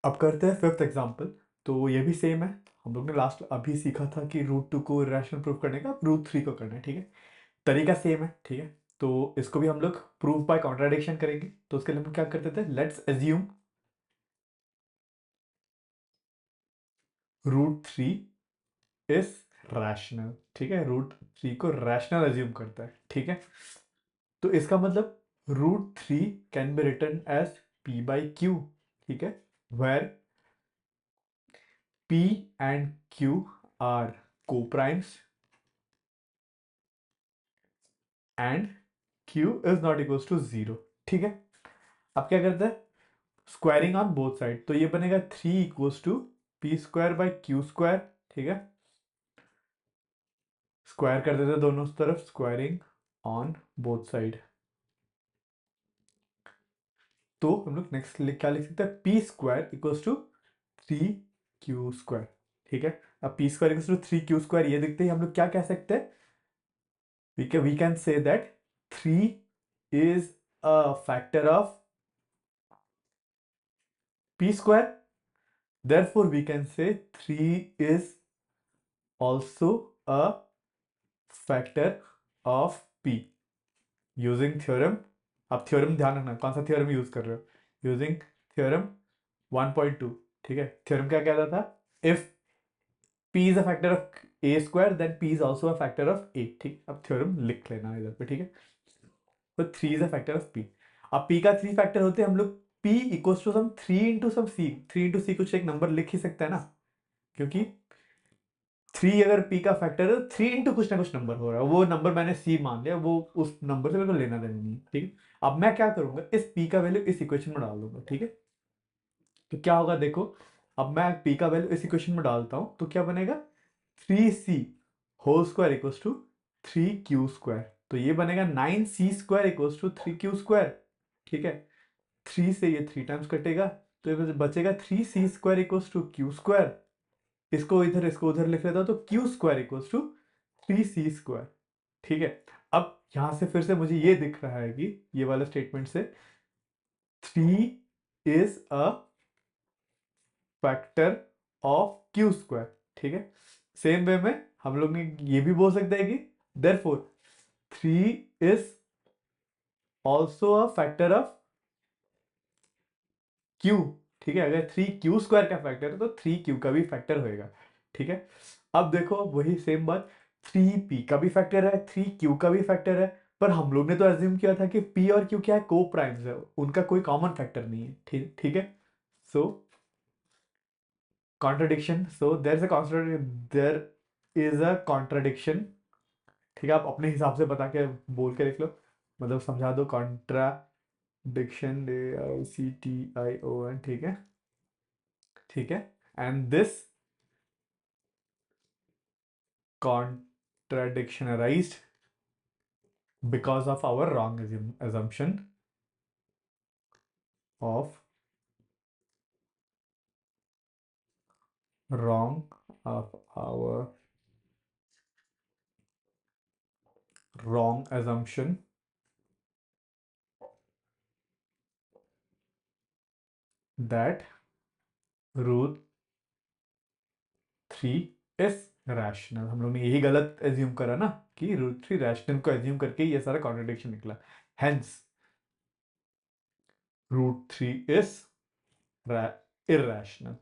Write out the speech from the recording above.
अब करते हैं फिफ्थ एग्जाम्पल। तो ये भी सेम है। हम लोग ने लास्ट अभी सीखा था कि रूट टू को इरेशनल प्रूव करने का, रूट थ्री को करना है, ठीक है। तरीका सेम है, ठीक है। तो इसको भी हम लोग प्रूव बाय कॉन्ट्राडिक्शन करेंगे। तो उसके लिए हम क्या करते थे, let's assume root three is rational, ठीक है। रूट थ्री को रैशनल एज्यूम करता है, ठीक है। तो इसका मतलब root three can be written as P by Q, ठीक है। Where P and Q are coprimes and Q is not equals to zero, ठीक है। अब क्या करते हैं, स्क्वायरिंग ऑन बोथ साइड। तो ये बनेगा three equals to p square by q square, ठीक है। स्क्वायर कर देते हैं दोनों तरफ, स्क्वायरिंग ऑन बोथ साइड। तो हम लोग नेक्स्ट क्या लिख सकते हैं, p square equals to three q square, ठीक है। अब p square equals to three q square ये दिखते ही हम लोग क्या कह सकते हैं, we can say that 3 is a factor of p square. Therefore we can say 3 is also a factor of p using theorem. अब थ्योरम ध्यान रखना कौन सा थ्योरम यूज कर रहे हो, यूजिंग थ्योरम 1.2, ठीक है। थ्योरम क्या कहता था, if p is a factor of a square then p is also a factor of a, ठीक। अब थ्योरम लिख लेना इधर पे, ठीक है। तो three is a factor of P. अब पी का थ्री फैक्टर होते हैं हम लोग, P equals to some three into some C, three into C कुछ एक नंबर लिख ही सकता है ना, क्योंकि थ्री अगर पी का फैक्टर है, थ्री इंटू कुछ ना कुछ नंबर हो रहा है, वो नंबर मैंने सी मान लिया, वो उस नंबर से मेरे को लेना देना नहीं है, ठीक है। अब मैं क्या करूंगा, इस पी का वैल्यू इस इक्वेशन में डाल दूंगा, ठीक है। तो क्या होगा देखो, अब मैं पी का वैल्यू इस इक्वेशन में डालता हूं तो क्या बनेगा, three c whole square equals to three q square. तो ये बनेगा nine c square equals to three q square, ठीक है। थ्री से ये थ्री टाइम्स कटेगा, तो ये बचेगा three c square equals to q square. इसको उधर लिख लेता हूं, तो q square equals to three c square, ठीक है। अब यहां से फिर से मुझे ये दिख रहा है कि ये वाला स्टेटमेंट से three is a factor of Q square, ठीक है। सेम वे में हम लोग ने ये भी बोल सकते हैं कि therefore three is also a factor of Q, ठीक है। अगर थ्री क्यू स्क्वायर का फैक्टर है तो थ्री क्यू का भी फैक्टर होएगा, ठीक है। अब देखो वही सेम बात, थ्री पी का भी फैक्टर है, थ्री क्यू का भी फैक्टर है। पर हम लोग ने तो एज्यूम किया था कि पी और क्यू क्या है, को प्राइम्स है, उनका कोई कॉमन फैक्टर नहीं है, ठीक ठीक है। So contradiction, so there is a there is a contradiction, ठीक है। आप अपने हिसाब से बता के बोल के लिख लो, मतलब समझा दो, कॉन्ट्राडिक्शन, AICTION, ठीक है, ठीक है। And this contradiction arised because of our wrong assumption of wrong of our wrong assumption that root three is rational. हम लोग ने यही गलत एज्यूम करा ना, कि रूट थ्री रैशनल को एज्यूम करके ये सारा कॉन्ट्रडिक्शन निकला। Hence root three is irrational,